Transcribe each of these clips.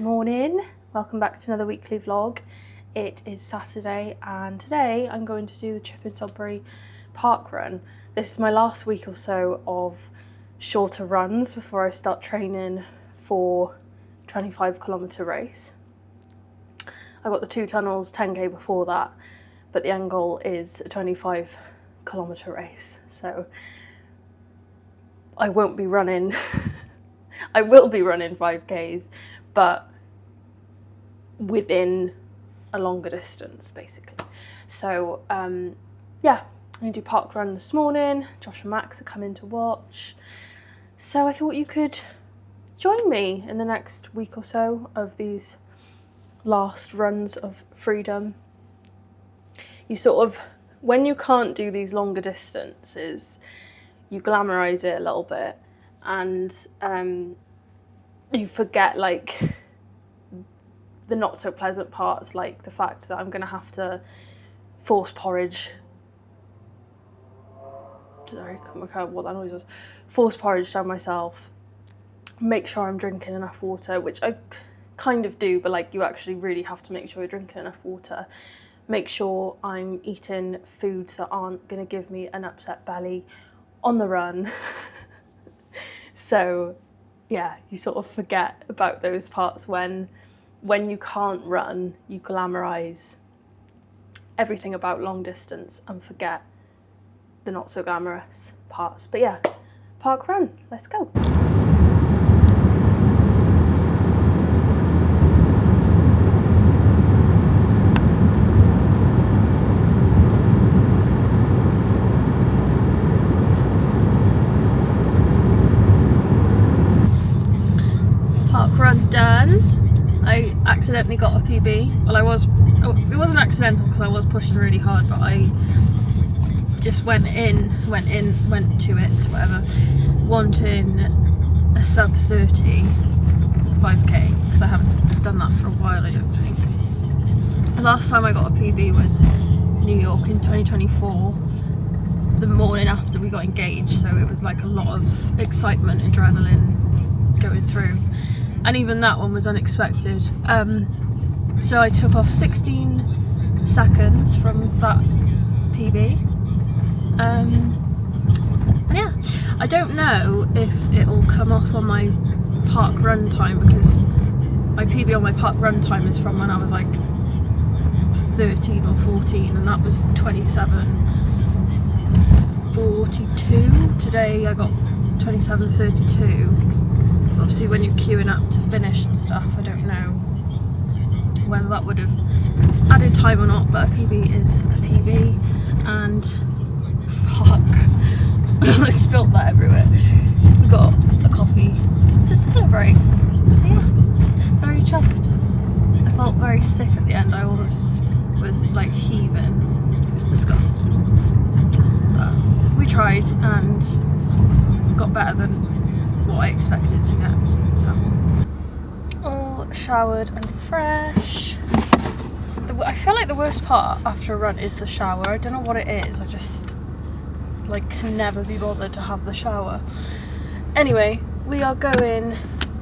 Good morning, welcome back to another weekly vlog. It is Saturday and today I'm going to do the Chipping Sodbury park run. This is my last week or so of shorter runs before I start training for a 25-kilometre race. I got the 2 tunnels 10k before that, but the end goal is a 25-kilometre race, so I won't be running I will be running 5Ks, but within a longer distance, basically. So, yeah, I'm going to do park run this morning. Josh and Max are coming to watch. So I thought you could join me in the next week or so of these last runs of freedom. You sort of, when you can't do these longer distances, you glamorise it a little bit, and you forget like the not so pleasant parts, like the fact that I'm going to have to force porridge. Sorry, I couldn't work out what that noise was. Force porridge down myself. Make sure I'm drinking enough water, which I kind of do, but like you actually really have to make sure you're drinking enough water. Make sure I'm eating foods that aren't going to give me an upset belly on the run. So yeah, you sort of forget about those parts when you can't run, you glamorise everything about long distance and forget the not so glamorous parts. But yeah, park run, let's go. Park run done. I accidentally got a PB. Well, it wasn't accidental because I was pushing really hard, but I just went to it, whatever, wanting a sub 30 5k, because I haven't done that for a while, I don't think. The last time I got a PB was New York in 2024, the morning after we got engaged, so it was like a lot of excitement, adrenaline going through. And even that one was unexpected. So I took off 16 seconds from that PB. And yeah, I don't know if it'll come off on my park run time, because my PB on my park run time is from when I was like 13 or 14, and that was 27:42. Today I got 27:32. Obviously when you're queuing up to finish and stuff, I don't know whether that would have added time or not, but a PB is a PB, and fuck, I spilt that everywhere. We got a coffee to celebrate, so yeah, very chuffed. I felt very sick at the end, I almost was like heaving, it was disgusting. But we tried and got better than what I expected to get, so. All showered and fresh. I feel like the worst part after a run is the shower. I don't know what it is, I just like can never be bothered to have the shower. Anyway, we are going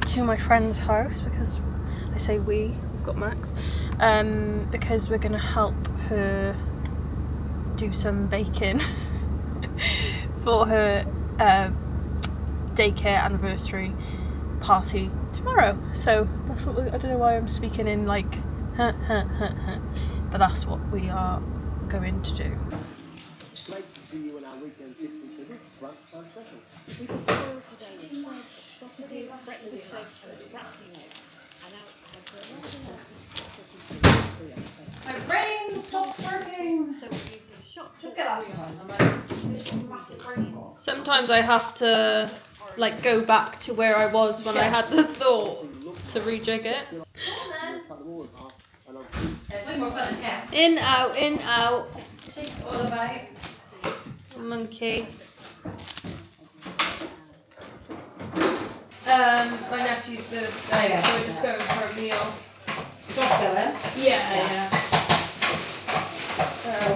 to my friend's house, because I say we've got Max, because we're gonna help her do some baking for her daycare anniversary party tomorrow. So that's what I don't know why I'm speaking in like but that's what we are going to do. My brain stopped working. Sometimes I have to like go back to where I was when I had the thought to rejig it. In, out, in, out. All about. Monkey. My nephew's birthday, so we're just going for a meal. Just going? Yeah.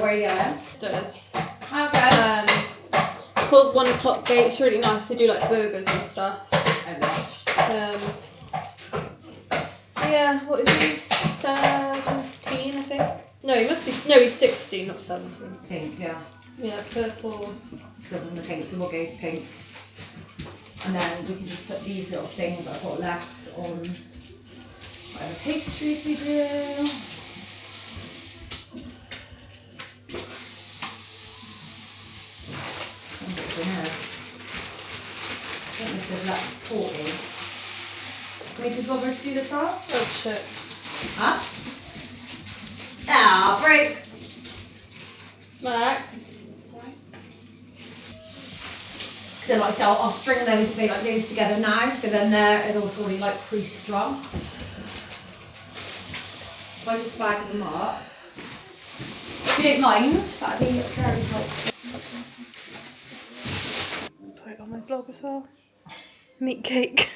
Where are you going? Stairs. Okay. It's called 1 O'Clock Gate. It's really nice. They do like burgers and stuff. Oh gosh. Yeah, what is he? 17, I think. No, he must be. No, he's 16, not 17. Pink, yeah. Yeah, purple. Scribbles in the pink, so we'll go pink. And then we can just put these little things that I've got left on whatever pastries we do. I think this is like 40. Can we just bother to do this off? Oh shit. Huh? Ah, break! Max. So like, so I'll string those like those together now, so then they're all already like pre-strung. If I just bag them up, if you don't mind, that'd be very helpful. Put it on my vlog as well. Meat cake.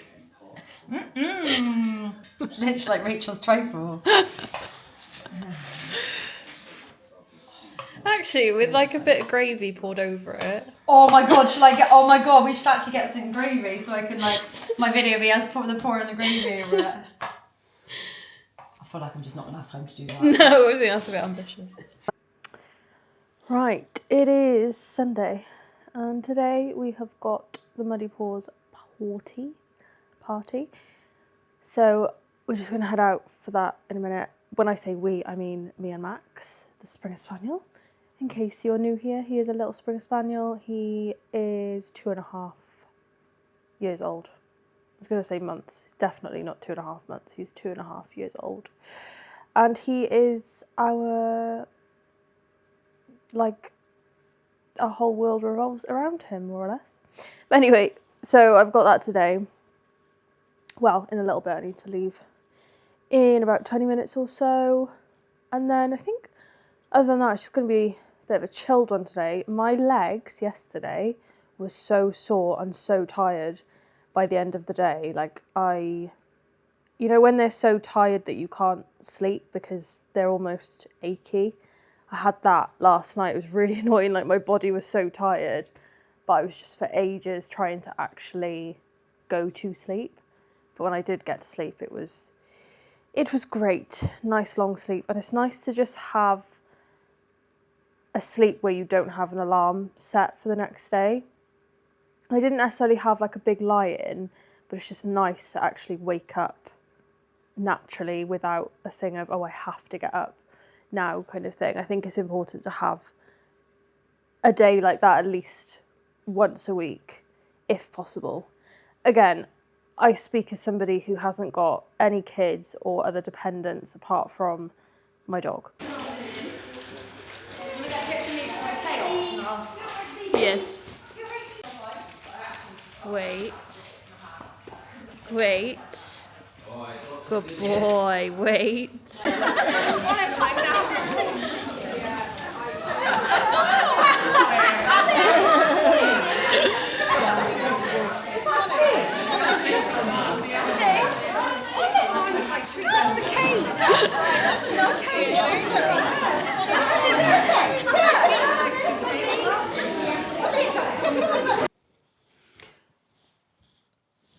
It's literally like Rachel's trifle. Actually, with like a bit of gravy poured over it. Oh my god, shall I get? Oh my god, we should actually get some gravy so I can like my video be as pouring the gravy over it. I feel like I'm just not gonna have time to do that. No, I think that's a bit ambitious. Right, it is Sunday, and today we have got the Muddy Paws party. So we're just gonna head out for that in a minute. When I say we, I mean me and Max, the Springer Spaniel. In case you're new here, he is a little Springer Spaniel. He is 2.5 years old. I was going to say months. He's definitely not 2.5 months. He's 2.5 years old. And he is our, like, our whole world revolves around him, more or less. But anyway, so I've got that today. Well, in a little bit, I need to leave in about 20 minutes or so. And then I think, other than that, it's just going to be a bit of a chilled one today. My legs yesterday were so sore and so tired by the end of the day. Like you know when they're so tired that you can't sleep because they're almost achy? I had that last night. It was really annoying. Like my body was so tired, but I was just for ages trying to actually go to sleep. But when I did get to sleep, it was great. Nice long sleep. And it's nice to just have a sleep where you don't have an alarm set for the next day. I didn't necessarily have like a big lie-in, but it's just nice to actually wake up naturally without a thing of, oh, I have to get up now kind of thing. I think it's important to have a day like that at least once a week, if possible. Again, I speak as somebody who hasn't got any kids or other dependents apart from my dog. Yes. Wait. Good boy, wait.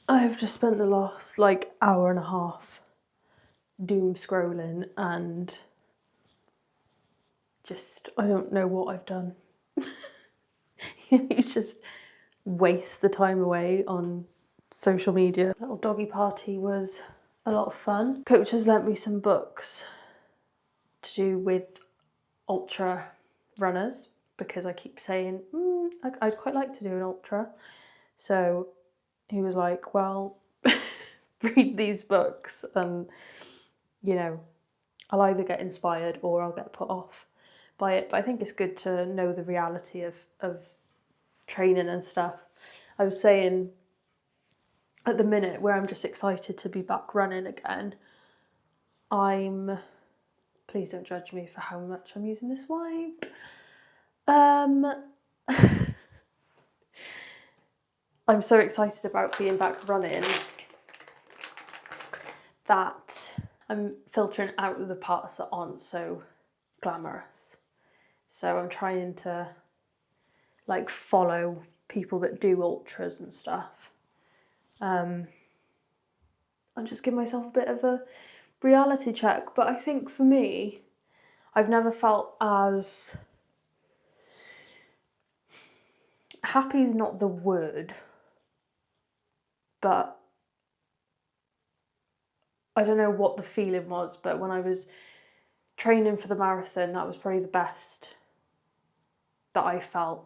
I've just spent the last like hour and a half doom scrolling and just, I don't know what I've done. You just waste the time away on social media. Little doggy party was a lot of fun. Coach has lent me some books to do with ultra runners because I keep saying, I'd quite like to do an ultra. So he was like, well, read these books and, you know, I'll either get inspired or I'll get put off by it. But I think it's good to know the reality of training and stuff. I was saying at the minute where I'm just excited to be back running again, please don't judge me for how much I'm using this wipe. I'm so excited about being back running that I'm filtering out the parts that aren't so glamorous. So I'm trying to like follow people that do ultras and stuff. And just give myself a bit of a reality check, but I think for me, I've never felt as... happy's not the word, but I don't know what the feeling was, but when I was training for the marathon, that was probably the best that I felt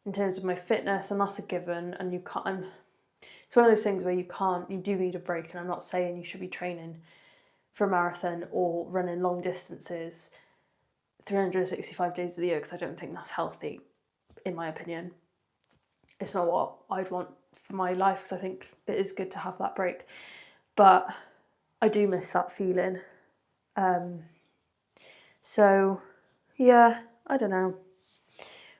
in terms of my fitness, and that's a given, and you can't... It's one of those things where you do need a break, and I'm not saying you should be training for a marathon or running long distances 365 days of the year, because I don't think that's healthy, in my opinion. It's not what I'd want for my life, because I think it is good to have that break. But I do miss that feeling. So, yeah, I don't know.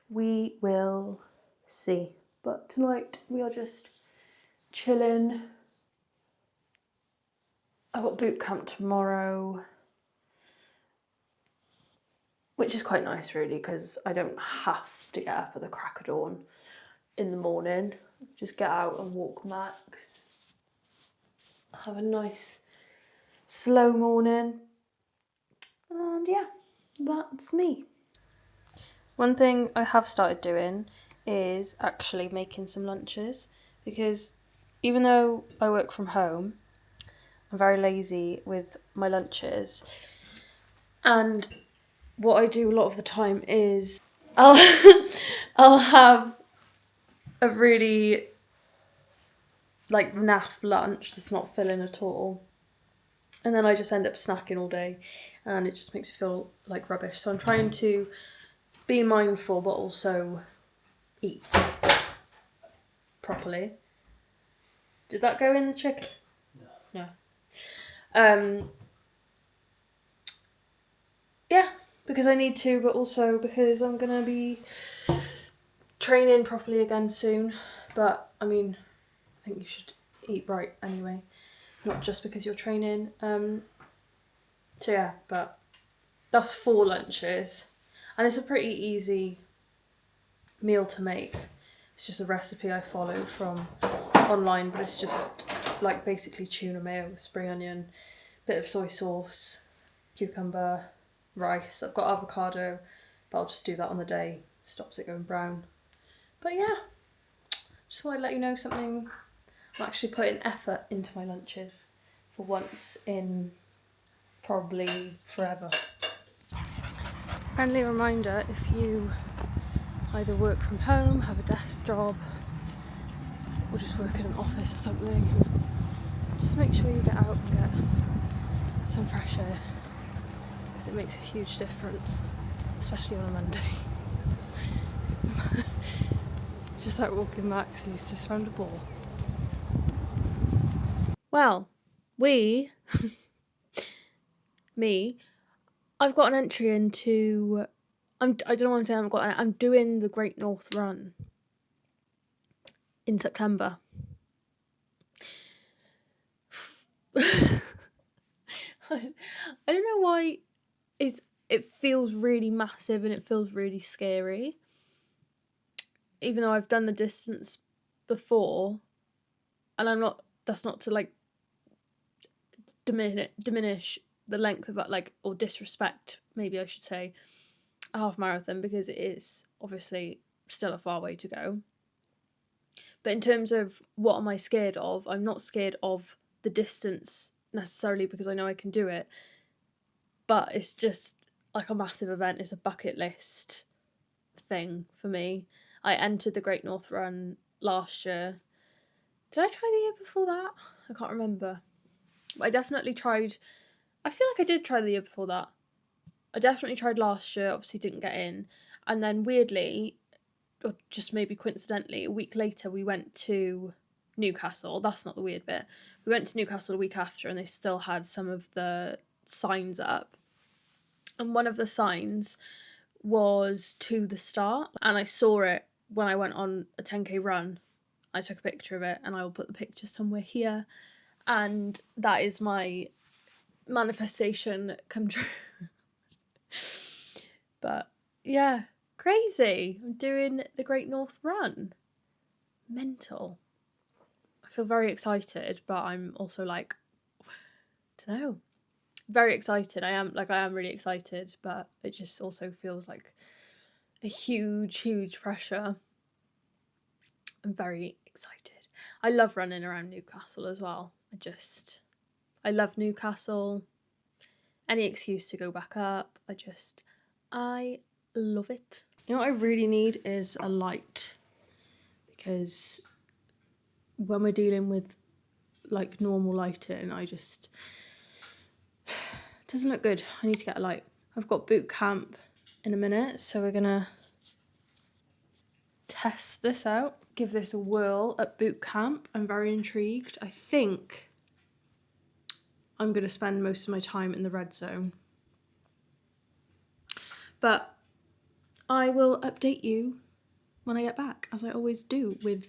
We will see. But tonight we are just chilling. I've got boot camp tomorrow, which is quite nice really, because I don't have to get up at the crack of dawn in the morning. Just get out and walk max. Have a nice slow morning. And yeah, that's me. One thing I have started doing is actually making some lunches, because even though I work from home, I'm very lazy with my lunches. And what I do a lot of the time is I'll I'll have a really like naff lunch that's not filling at all, and then I just end up snacking all day, and it just makes me feel like rubbish. So I'm trying to be mindful but also eat properly. Did that go in the chicken? No. Yeah, because I need to, but also because I'm gonna be training properly again soon. But I mean, I think you should eat right anyway, not just because you're training. So yeah, but that's 4 lunches, and it's a pretty easy meal to make. It's just a recipe I followed from online, but it's just like basically tuna mayo with spring onion, bit of soy sauce, cucumber, rice. I've got avocado, but I'll just do that on the day, stops it going brown. But yeah, just thought I'd let you know something. I'm actually putting effort into my lunches for once in probably forever. Friendly reminder, if you either work from home, have a desk job, or just work in an office or something, just make sure you get out and get some fresh air, because it makes a huge difference, especially on a Monday. Just like walking Max, and he's just found a ball. Well, I've got an entry into, I don't know what I'm saying, I'm doing the Great North Run in September. I don't know why it feels really massive and it feels really scary, even though I've done the distance before, and that's not to like diminish the length of that, like, or disrespect, maybe I should say, a half marathon, because it is obviously still a far way to go. But in terms of what am I scared of, I'm not scared of the distance necessarily, because I know I can do it, but it's just like a massive event. It's a bucket list thing for me. I entered the Great North Run last year. Did I try the year before that? I can't remember. But I definitely tried. I feel like I did try the year before that. I definitely tried last year, obviously didn't get in. And then weirdly, or just maybe coincidentally, a week later we went to Newcastle. That's not the weird bit. We went to Newcastle a week after, and they still had some of the signs up. And one of the signs was to the start, and I saw it when I went on a 10k run. I took a picture of it, and I will put the picture somewhere here. And that is my manifestation come true. But yeah, crazy. I'm doing the Great North Run. Mental. I feel very excited, but I'm also like, I don't know. very excited. I am really excited, but it just also feels like a huge pressure. I'm very excited. I love running around Newcastle as well. I love Newcastle. Any excuse to go back up. I love it. You know what I really need is a light, because when we're dealing with like normal lighting, it doesn't look good. I need to get a light. I've got boot camp in a minute, so we're gonna test this out, give this a whirl at boot camp. I'm very intrigued. I think I'm gonna spend most of my time in the red zone, but I will update you when I get back, as I always do with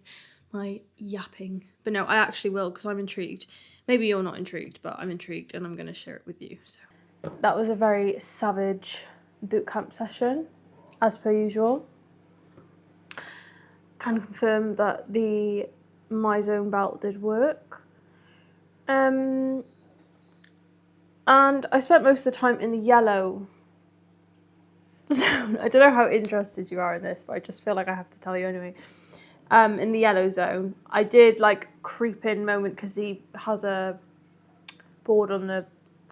my yapping. But no, I actually will, because I'm intrigued. Maybe you're not intrigued, but I'm intrigued and I'm going to share it with you. So that was a very savage boot camp session, as per usual. Can confirm that the My Zone belt did work. And I spent most of the time in the yellow zone. I don't know how interested you are in this, but I just feel like I have to tell you anyway. In the yellow zone, I did like creep in moment, because he has a board on the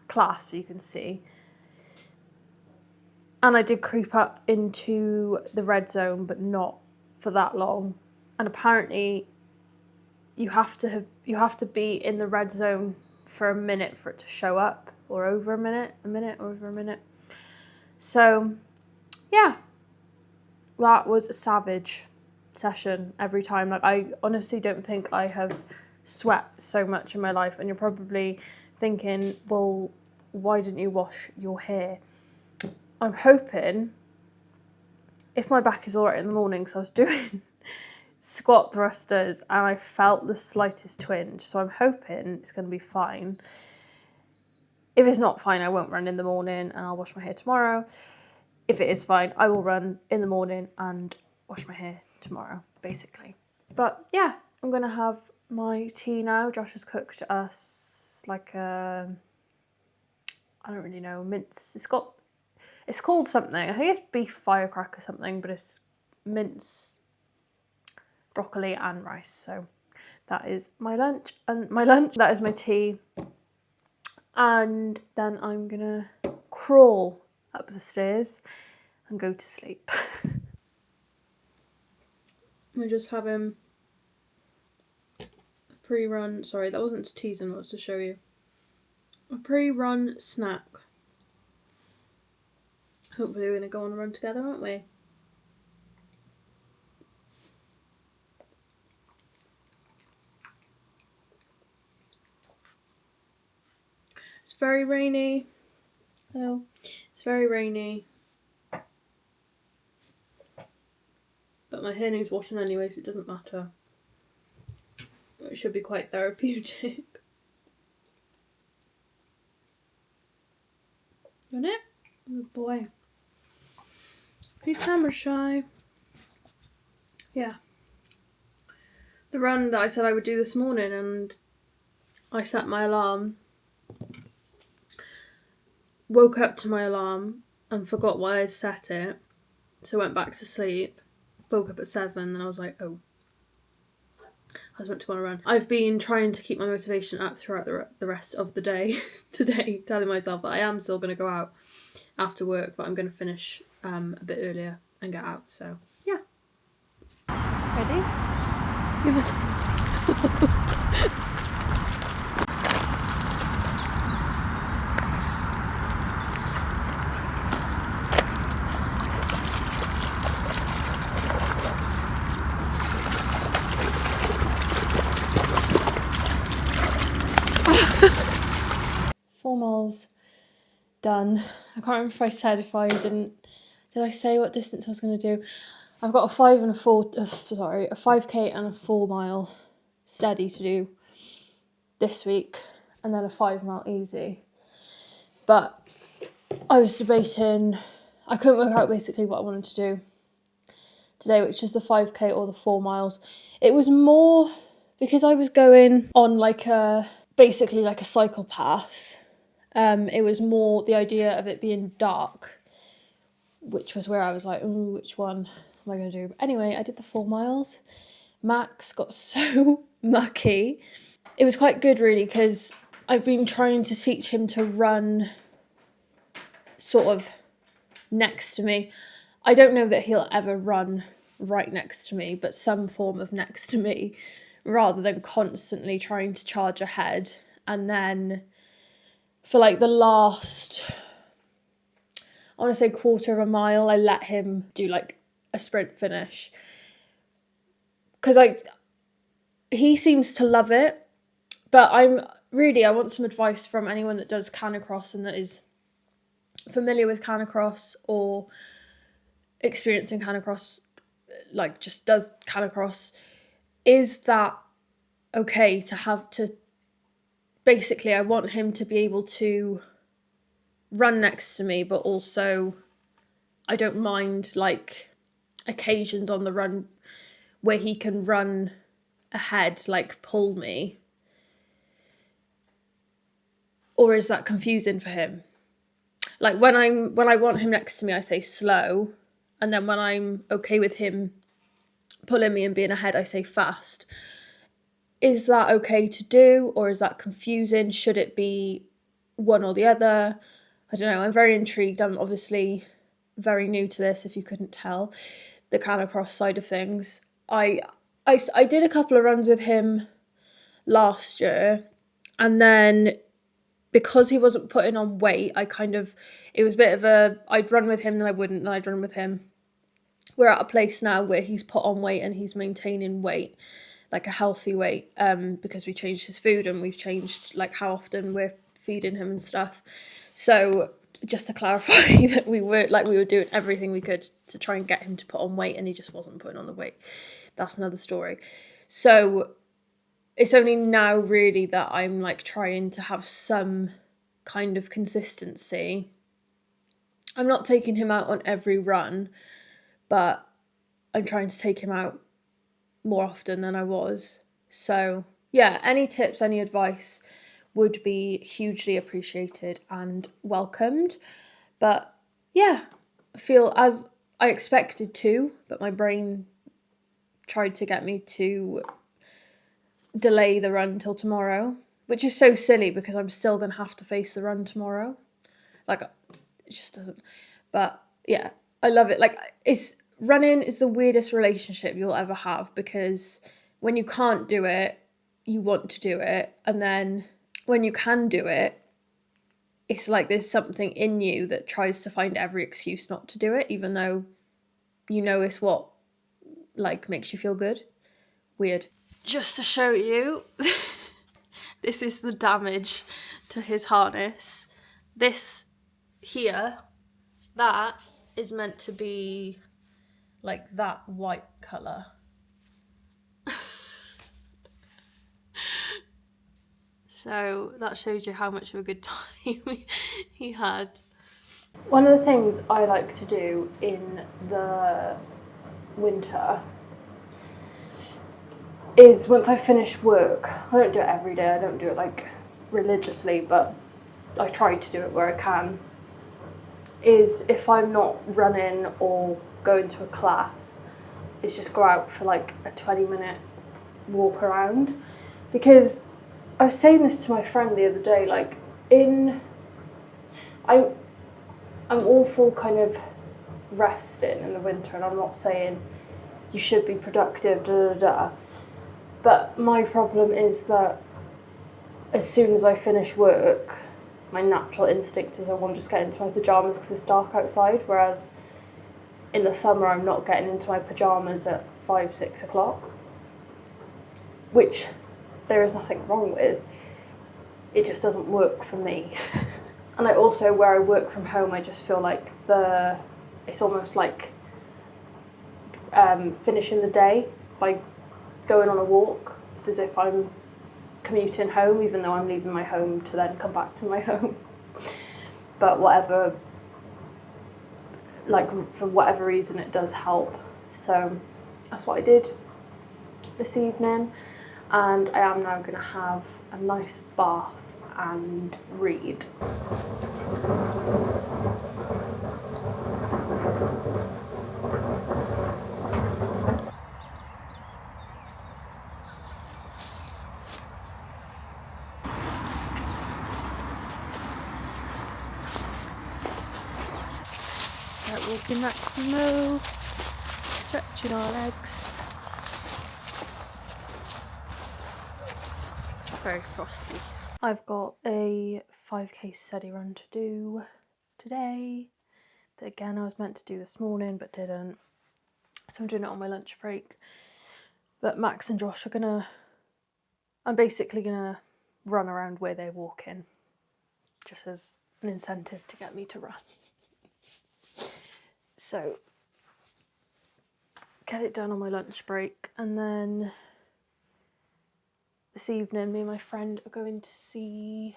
class so you can see, and I did creep up into the red zone, but not for that long. And apparently you have to be in the red zone for a minute for it to show up, or over a minute, over a minute. So yeah, that was a savage session every time. Like, I honestly don't think I have sweat so much in my life. And you're probably thinking, well, why didn't you wash your hair? I'm hoping, if my back is alright in the morning, because I was doing squat thrusters and I felt the slightest twinge, so I'm hoping it's going to be fine. If it's not fine, I won't run in the morning and I'll wash my hair tomorrow. If it is fine, I will run in the morning and wash my hair tomorrow, basically. But yeah, I'm going to have my tea now. Josh has cooked us like a, I don't really know, mince. It's called something. I think it's beef firecracker something, but it's mince, broccoli and rice. So that is my lunch. That is my tea. And then I'm going to crawl up the stairs and go to sleep. We're just having a pre-run, sorry, that wasn't to tease him, that was to show you. A pre-run snack. Hopefully we're going to go on a run together, aren't we? It's very rainy. Hello. It's very rainy. But my hair needs washing anyway, so it doesn't matter. It should be quite therapeutic. Isn't it? Good boy. He's camera shy. Yeah. The run that I said I would do this morning, and I set my alarm. Woke up to my alarm and forgot why I'd set it. So went back to sleep. Woke up at 7 and I was like, oh, I was meant to go on a run. I've been trying to keep my motivation up throughout the rest of the day today, telling myself that I am still going to go out after work, but I'm going to finish a bit earlier and get out, so yeah. Ready? Done. I can't remember if I said did I say what distance I was going to do? I've got a 5k and a 4 mile steady to do this week, and then a 5 mile easy. But I was debating, I couldn't work out basically what I wanted to do today, which is the 5k or the 4 miles. It was more because I was going on basically like a cycle path. It was more the idea of it being dark, which was where I was like, ooh, which one am I going to do? But anyway, I did the 4 miles. Max got so mucky. It was quite good, really, because I've been trying to teach him to run sort of next to me. I don't know that he'll ever run right next to me, but some form of next to me, rather than constantly trying to charge ahead. And then for like the last, I want to say quarter of a mile, I let him do like a sprint finish. Because he seems to love it, but I want some advice from anyone that does canicross and that is familiar with canicross or experiencing canicross, like just does canicross. Is that okay to have to, basically I want him to be able to run next to me, but also I don't mind like occasions on the run where he can run ahead, like pull me? Or is that confusing for him? Like when I want him next to me, I say slow, and then when I'm okay with him pulling me and being ahead, I say fast. Is that okay to do, or is that confusing? Should it be one or the other? I don't know. I'm very intrigued. I'm obviously very new to this, if you couldn't tell, the canicross side of things. I did a couple of runs with him last year, and then because he wasn't putting on weight, it was a bit of a, I'd run with him, then I wouldn't, then I'd run with him. We're at a place now where he's put on weight and he's maintaining weight, like a healthy weight, because we changed his food and we've changed like how often we're feeding him and stuff. So just to clarify that we were doing everything we could to try and get him to put on weight, and he just wasn't putting on the weight. That's another story. So it's only now really that I'm like trying to have some kind of consistency. I'm not taking him out on every run, but I'm trying to take him out more often than I was. So yeah, any tips, any advice would be hugely appreciated and welcomed. But yeah, I feel as I expected to, but my brain tried to get me to delay the run till tomorrow, which is so silly because I'm still going to have to face the run tomorrow. Like, it just doesn't. But yeah, I love it. Like, running is the weirdest relationship you'll ever have, because when you can't do it, you want to do it. And then when you can do it, it's like there's something in you that tries to find every excuse not to do it, even though you know it's what like makes you feel good. Weird. Just to show you, this is the damage to his harness. This here, that is meant to be like that white colour. So that shows you how much of a good time he had. One of the things I like to do in the winter is once I finish work, I don't do it every day, I don't do it like religiously, but I try to do it where I can, is if I'm not running or going to a class, is just go out for like a 20-minute walk around. Because I was saying this to my friend the other day, like I'm all for kind of resting in the winter, and I'm not saying you should be productive, but my problem is that as soon as I finish work, my natural instinct is I want to just get into my pyjamas because it's dark outside, whereas in the summer I'm not getting into my pyjamas at 5-6 o'clock, which there is nothing wrong with. It just doesn't work for me. And I also, where I work from home, I just feel like it's almost like finishing the day by going on a walk. It's as if I'm commuting home, even though I'm leaving my home to then come back to my home. But whatever, like for whatever reason, it does help. So that's what I did this evening. and I am now going to have a nice bath and read. So walking Maximo, stretching our legs. Very frosty. I've got a 5k steady run to do today. That again I was meant to do this morning but didn't. So I'm doing it on my lunch break. But Max and Josh are I'm basically gonna run around where they're walking, just as an incentive to get me to run. So get it done on my lunch break, and then this evening me and my friend are going to see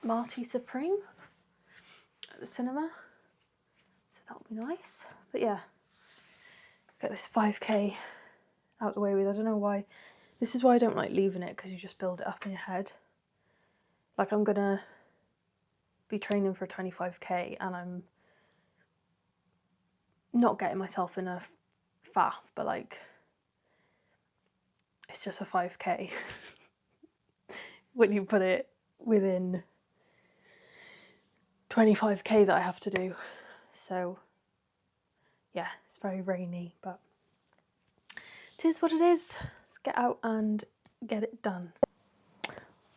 Marty Supreme at the cinema, so that'll be nice. But yeah, get this 5k out the way with. I don't know why, this is why I don't like leaving it, because you just build it up in your head. Like, I'm gonna be training for a 25k and I'm not getting myself in a faff, but like, it's just a 5k when you put it within 25k that I have to do. So yeah, it's very rainy, but it is what it is. Let's get out and get it done.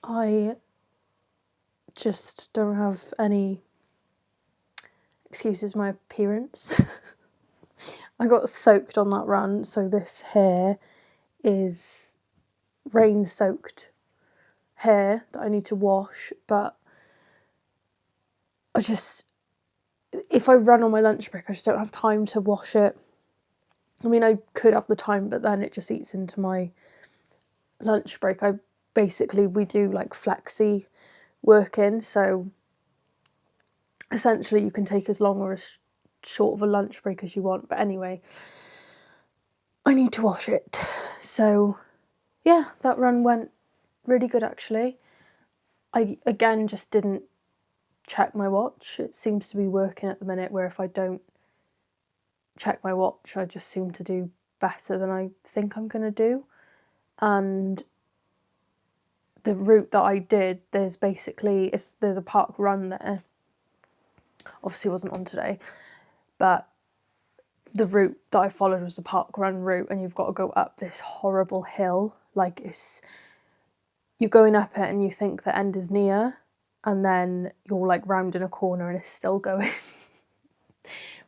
I just don't have any excuses. My appearance. I got soaked on that run, so this hair is rain soaked hair that I need to wash, but if I run on my lunch break, I just don't have time to wash it. I mean, I could have the time, but then it just eats into my lunch break. We do like flexi working, so essentially you can take as long or as short of a lunch break as you want. But anyway, I need to wash it. So yeah, that run went really good actually. I again just didn't check my watch. It seems to be working at the minute, where if I don't check my watch, I just seem to do better than I think I'm going to do. And the route that I did, there's a park run there. Obviously it wasn't on today, but the route that I followed was the park run route, and you've got to go up this horrible hill. Like, you're going up it and you think the end is near, and then you're like rounding a corner and it's still going.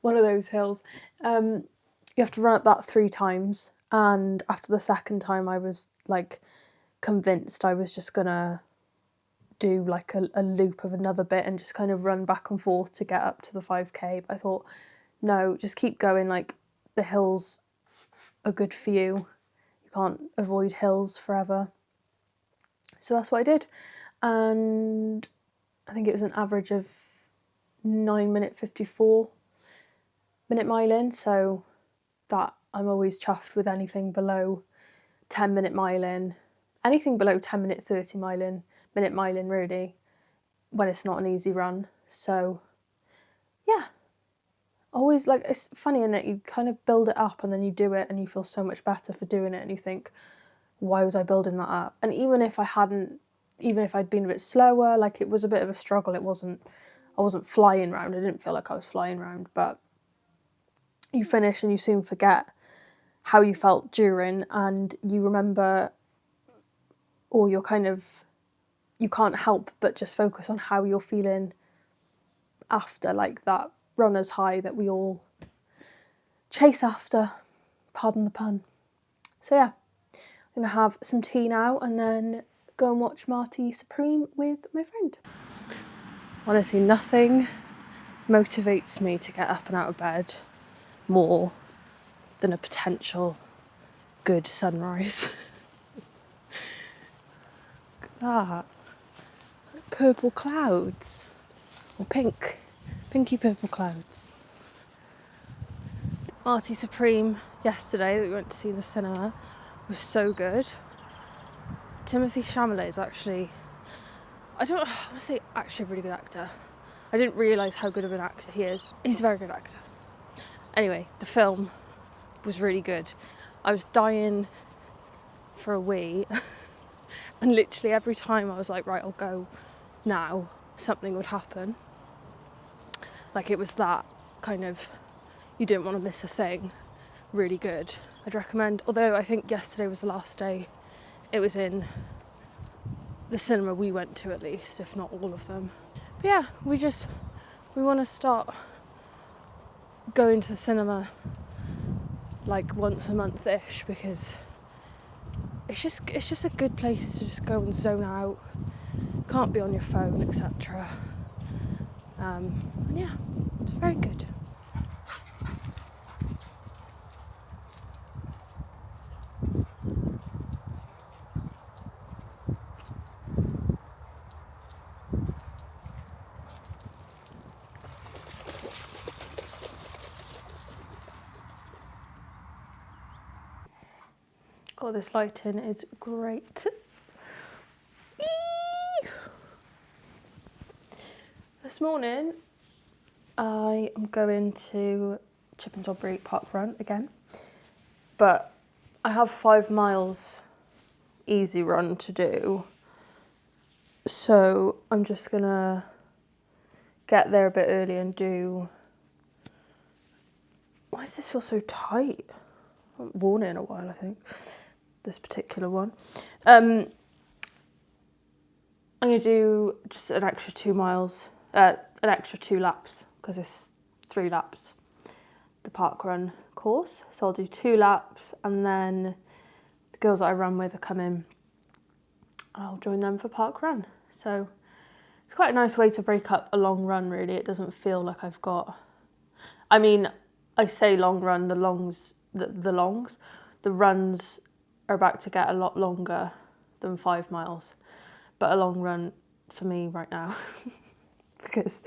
One of those hills. You have to run up that 3 times, and after the second time I was like convinced I was just gonna do like a loop of another bit and just kind of run back and forth to get up to the 5k. But I thought, no, just keep going. Like, the hills are good for you. You can't avoid hills forever. So that's what I did, and I think it was an average of 9-minute 54-minute miling. So that, I'm always chuffed with anything below 10-minute miling. Anything below 10-minute 30-minute miling really, when it's not an easy run. So yeah, always, like, it's funny in that you kind of build it up and then you do it and you feel so much better for doing it, and you think, why was I building that up? And even if I'd been a bit slower, like, it was a bit of a struggle. I wasn't flying round. I didn't feel like I was flying round, but you finish and you soon forget how you felt during, and you remember, or you can't help but just focus on how you're feeling after, like that runner's high that we all chase after, pardon the pun. So yeah, I'm gonna have some tea now and then go and watch Marty Supreme with my friend. Honestly, nothing motivates me to get up and out of bed more than a potential good sunrise. Look at that. Purple clouds. Or pinky purple clouds. Marty Supreme yesterday that we went to see in the cinema was so good. Timothée Chalamet is actually, I want to say actually a really good actor. I didn't realise how good of an actor he is. He's a very good actor. Anyway, the film was really good. I was dying for a wee and literally every time I was like, right, I'll go now, something would happen. Like it was that kind of, you didn't want to miss a thing, really good. I'd recommend, although I think yesterday was the last day it was in the cinema we went to, at least, if not all of them. But yeah, we want to start going to the cinema like once a month-ish, because it's just a good place to just go and zone out, can't be on your phone, etc. And yeah, it's very good. God, this lighting is great. This morning I am going to Chippenswell Park Run again, but I have 5 miles easy run to do, so I'm just gonna get there a bit early and do. Why does this feel so tight? I haven't worn it in a while, I think, this particular one. I'm gonna do just an extra 2 miles, an extra 2 laps, because it's 3 laps, the park run course. So I'll do 2 laps, and then the girls that I run with are coming, and I'll join them for park run. So it's quite a nice way to break up a long run, really. It doesn't feel like I've got, I mean, I say long run, the runs are about to get a lot longer than 5 miles, but a long run for me right now, because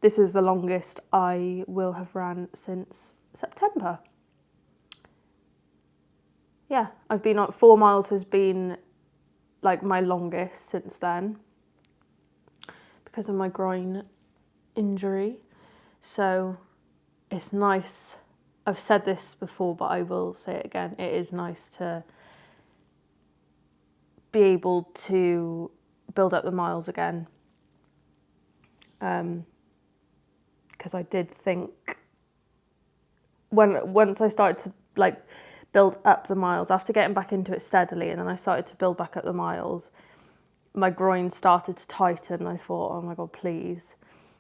this is the longest I will have ran since September. Yeah, I've been on 4 miles, has been like my longest since then because of my groin injury. So it's nice. I've said this before, but I will say it again. It is nice to be able to build up the miles again. Because I did think once I started to like build up the miles, after getting back into it steadily, and then I started to build back up the miles, my groin started to tighten, and I thought, oh my God, please.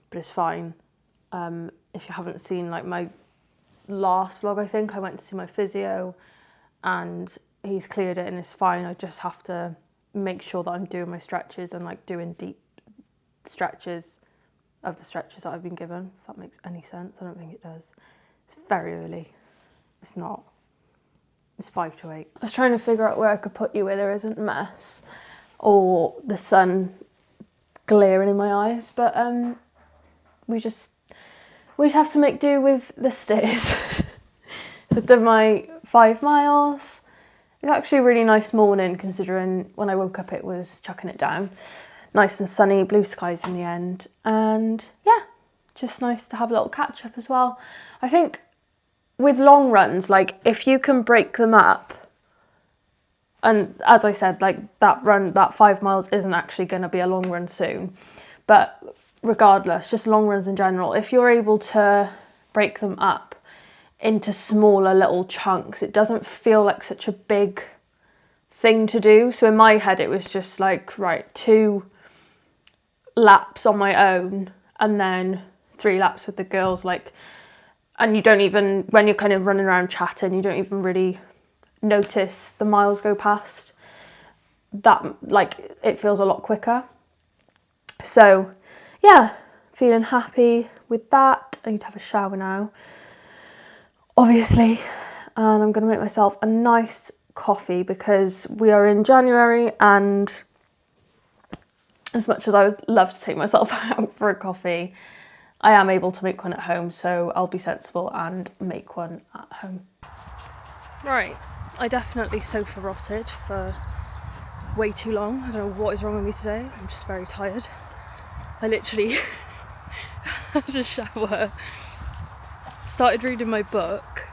But it's fine. If you haven't seen like my last vlog, I think I went to see my physio and he's cleared it and it's fine. I just have to make sure that I'm doing my stretches and like doing deep stretches of the stretches that I've been given, if that makes any sense. I don't think it does. It's very early. It's not. It's 5 to 8. I was trying to figure out where I could put you where there isn't mess or the sun glaring in my eyes, but we just have to make do with the stairs. So I've done my 5 miles. It's actually a really nice morning, considering when I woke up it was chucking it down. Nice and sunny, blue skies in the end. And yeah, just nice to have a little catch up as well. I think with long runs, like if you can break them up, and as I said, like that 5 miles isn't actually going to be a long run soon, but regardless, just long runs in general, if you're able to break them up into smaller little chunks, it doesn't feel like such a big thing to do. So in my head it was just like, right, 2 laps on my own and then 3 laps with the girls, like, and you don't even, when you're kind of running around chatting, you don't even really notice the miles go past. That, like, it feels a lot quicker. So yeah, feeling happy with that. I need to have a shower now, obviously, and I'm going to make myself a nice coffee because we are in January, and as much as I would love to take myself out for a coffee, I am able to make one at home, so I'll be sensible and make one at home. Right, I definitely sofa rotted for way too long. I don't know what is wrong with me today. I'm just very tired. I literally had a shower, started reading my book,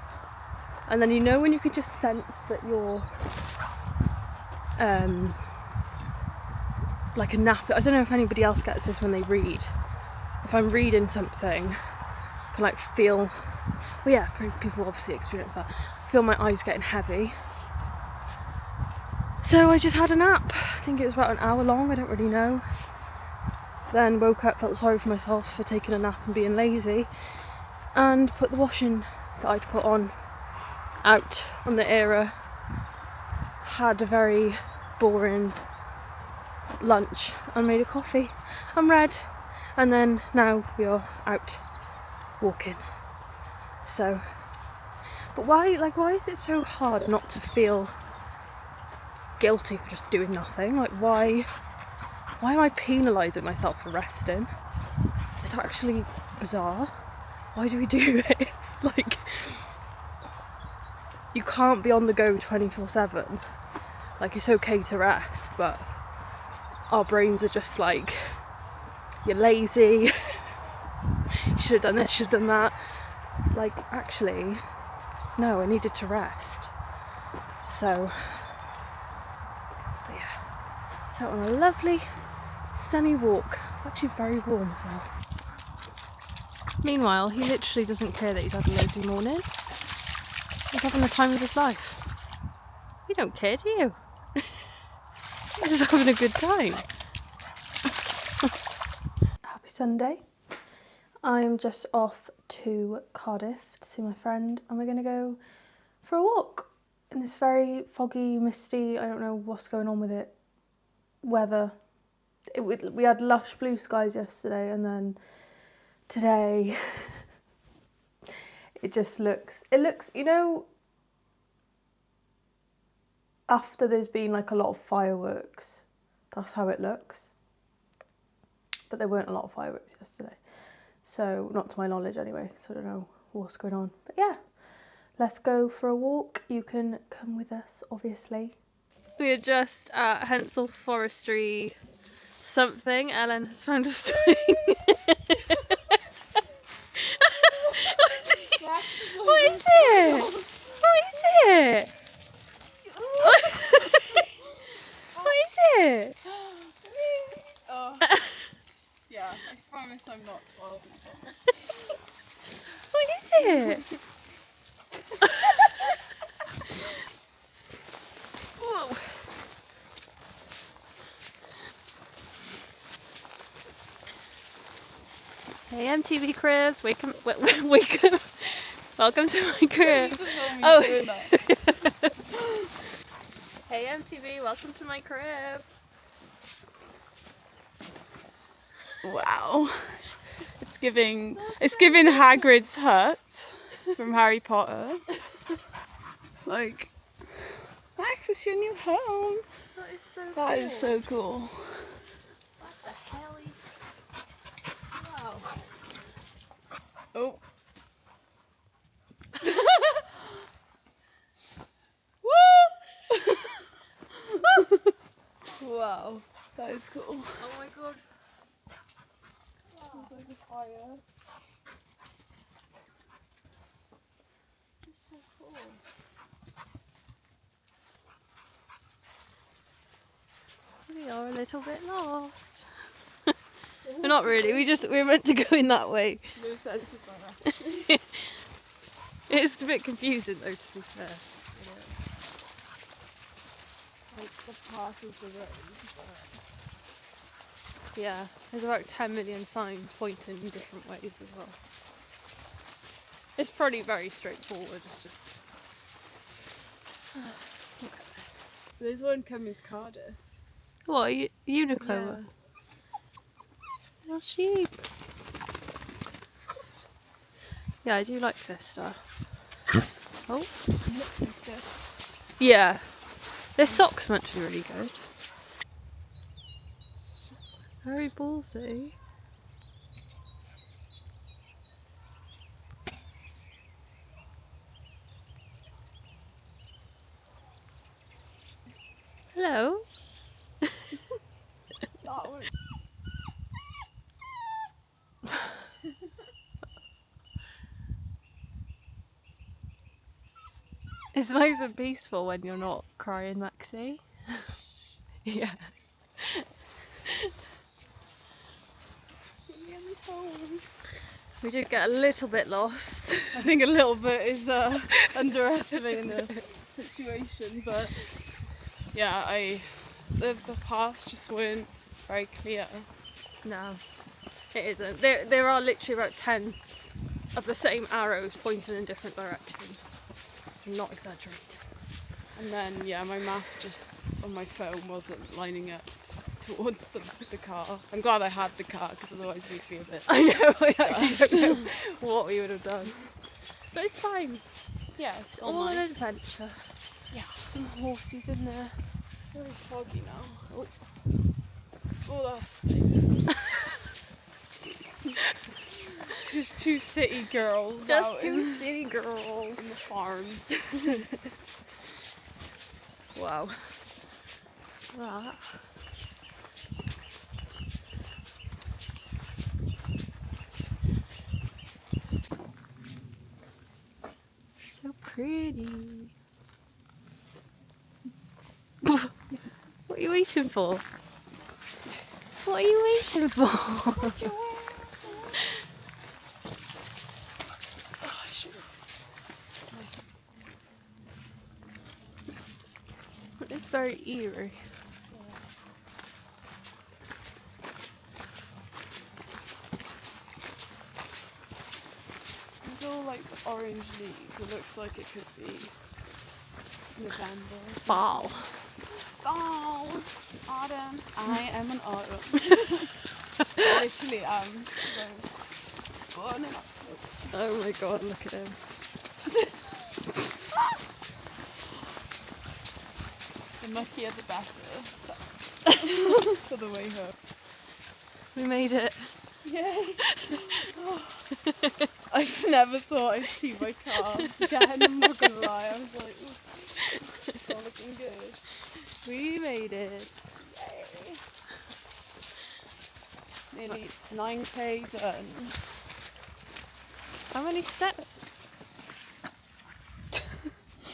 and then you know when you can just sense that you're like a nap. I don't know if anybody else gets this when they read. If I'm reading something, I can like feel, well yeah, people obviously experience that, feel my eyes getting heavy. So I just had a nap. I think it was about an hour long, I don't really know. Then woke up, felt sorry for myself for taking a nap and being lazy, and put the washing that I'd put on out on the Era. Had a very boring lunch and made a coffee and read, and then now we are out walking. So, but why is it so hard not to feel guilty for just doing nothing? Like why am I penalising myself for resting? It's actually bizarre. Why do we do this? Like, you can't be on the go 24/7. Like, it's okay to rest, but our brains are just like, you're lazy, you should have done this, should have done that. Like, actually, no, I needed to rest. So, but yeah, so on a lovely sunny walk. It's actually very warm as well. Meanwhile, he literally doesn't care that he's had a lazy morning. He's having the time of his life. You don't care, do you? He's just having a good time. Happy Sunday. I'm just off to Cardiff to see my friend, and we're going to go for a walk in this very foggy, misty, I don't know what's going on with it, weather. We had lush blue skies yesterday, and then today it looks, you know, after there's been like a lot of fireworks, that's how it looks. But there weren't a lot of fireworks yesterday, so not to my knowledge anyway, so I don't know what's going on. But yeah, let's go for a walk. You can come with us, obviously. We are just at Hensol Forestry something. Ellen has found a string. What is it? What is it? What is it? Oh, yeah, I promise I'm not 12 and What is it? Whoa. Hey MTV Chris, wake up. Welcome to my crib. Oh. Hey MTV, welcome to my crib. Wow. It's giving Hagrid's hut from Harry Potter. Like, Max, it's your new home. That is so cool. That is so cool. What the hell? Wow. Oh. Wow. That is cool. Oh my god. Wow. It's like a fire. This is so cool. We are a little bit lost. We're not really, we're meant to go in that way. No sense of direction. It's a bit confusing though, to be fair. Like the path is the road. Yeah, there's about 10 million signs pointing in different ways as well. It's probably very straightforward, it's just... Okay. There's one coming to Cardiff. What, Uniqlo? Yeah. Oh, sheep. Yeah, I do like this stuff. Oh. Yeah. This sock's meant to be really good. Very ballsy. Hello. That was... It's nice and peaceful when you're not crying, Maxie. Yeah. We did get a little bit lost. I think a little bit is underestimating the situation, but yeah, the paths just weren't very clear. No, it isn't. There are literally about 10 of the same arrows pointing in different directions. I'm not exaggerating. And then yeah, my map just on my phone wasn't lining up towards the car. I'm glad I had the car because otherwise we'd be a bit. I know, I actually don't know what we would have done. But it's fine. Yeah, It's all an adventure. Yeah, Some horses in there. very foggy now. Oh, that stinks. Just two city girls Just out two city in girls. the farm. Wow. That. So pretty. What are you waiting for? What are you waiting for? It's very eerie. With all like the orange leaves, it looks like it could be November. Fall. Fall, autumn. I am an autumn. Literally am. I was born in October. Oh my god, look at him. The muckier the better. For the way home. We made it. Yay! I've never thought I'd see my car again, I'm not gonna lie. I was like, ooh, it's not looking good. We made it. Yay! Nearly 9k done. How many steps?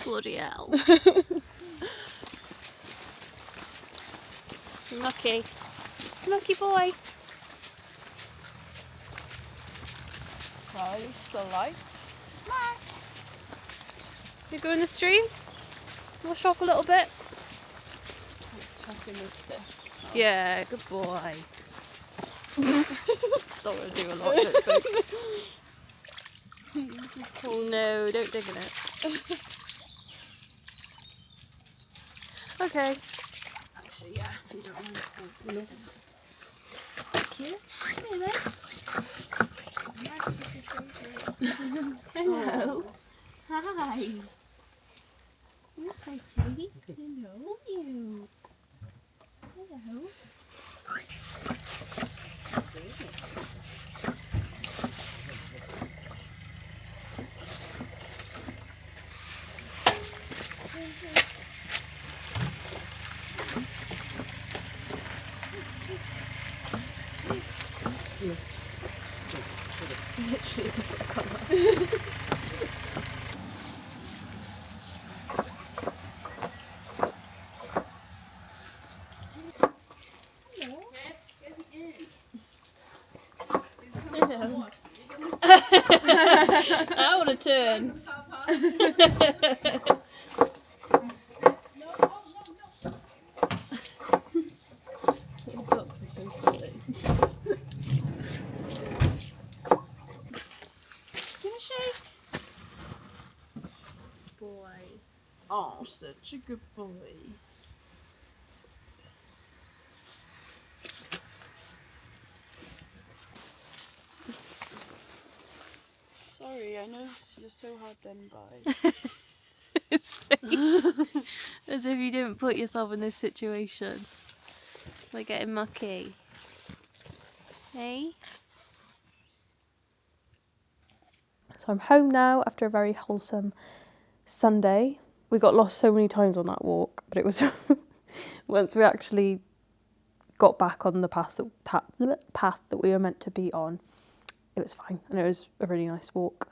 Bloody hell. Lucky. Lucky boy. Well, at least the light. Max! You go in the stream? Wash off a little bit? Let's check in this stick. Yeah, good boy. Still gonna do a lot, don't think. No, don't dig in it. Okay. Actually, yeah, you don't want to open it. Thank you. Max is your favourite. Hello. Hi. You're pretty. Hello, you. Hello. Literally a different colour. Hello. I want to turn. Boy. Oh, such a good boy. Sorry, I know you're so hard done by. His face. As if you didn't put yourself in this situation. Like getting mucky. Hey? So I'm home now after a very wholesome Sunday. We got lost so many times on that walk, but it was once we actually got back on the path that we were meant to be on, it was fine, and it was a really nice walk.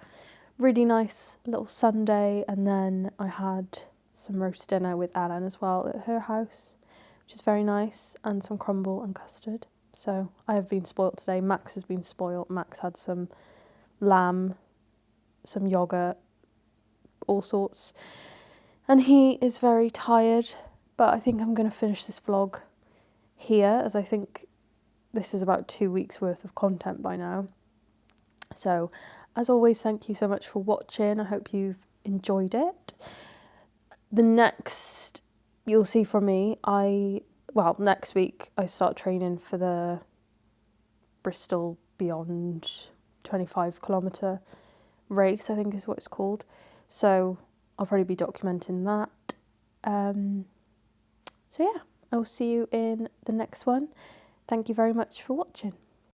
Really nice little Sunday, and then I had some roast dinner with Ellen as well at her house, which is very nice, and some crumble and custard. So I have been spoilt today. Max has been spoilt. Max had some lamb, some yogurt, all sorts, and he is very tired, but I think I'm going to finish this vlog here, as I think this is about 2 weeks worth of content by now. So as always, thank you so much for watching. I hope you've enjoyed it. The next you'll see from me, next week I start training for the Bristol Beyond 25 kilometre race, I think is what it's called. So I'll probably be documenting that. So yeah, I will see you in the next one. Thank you very much for watching.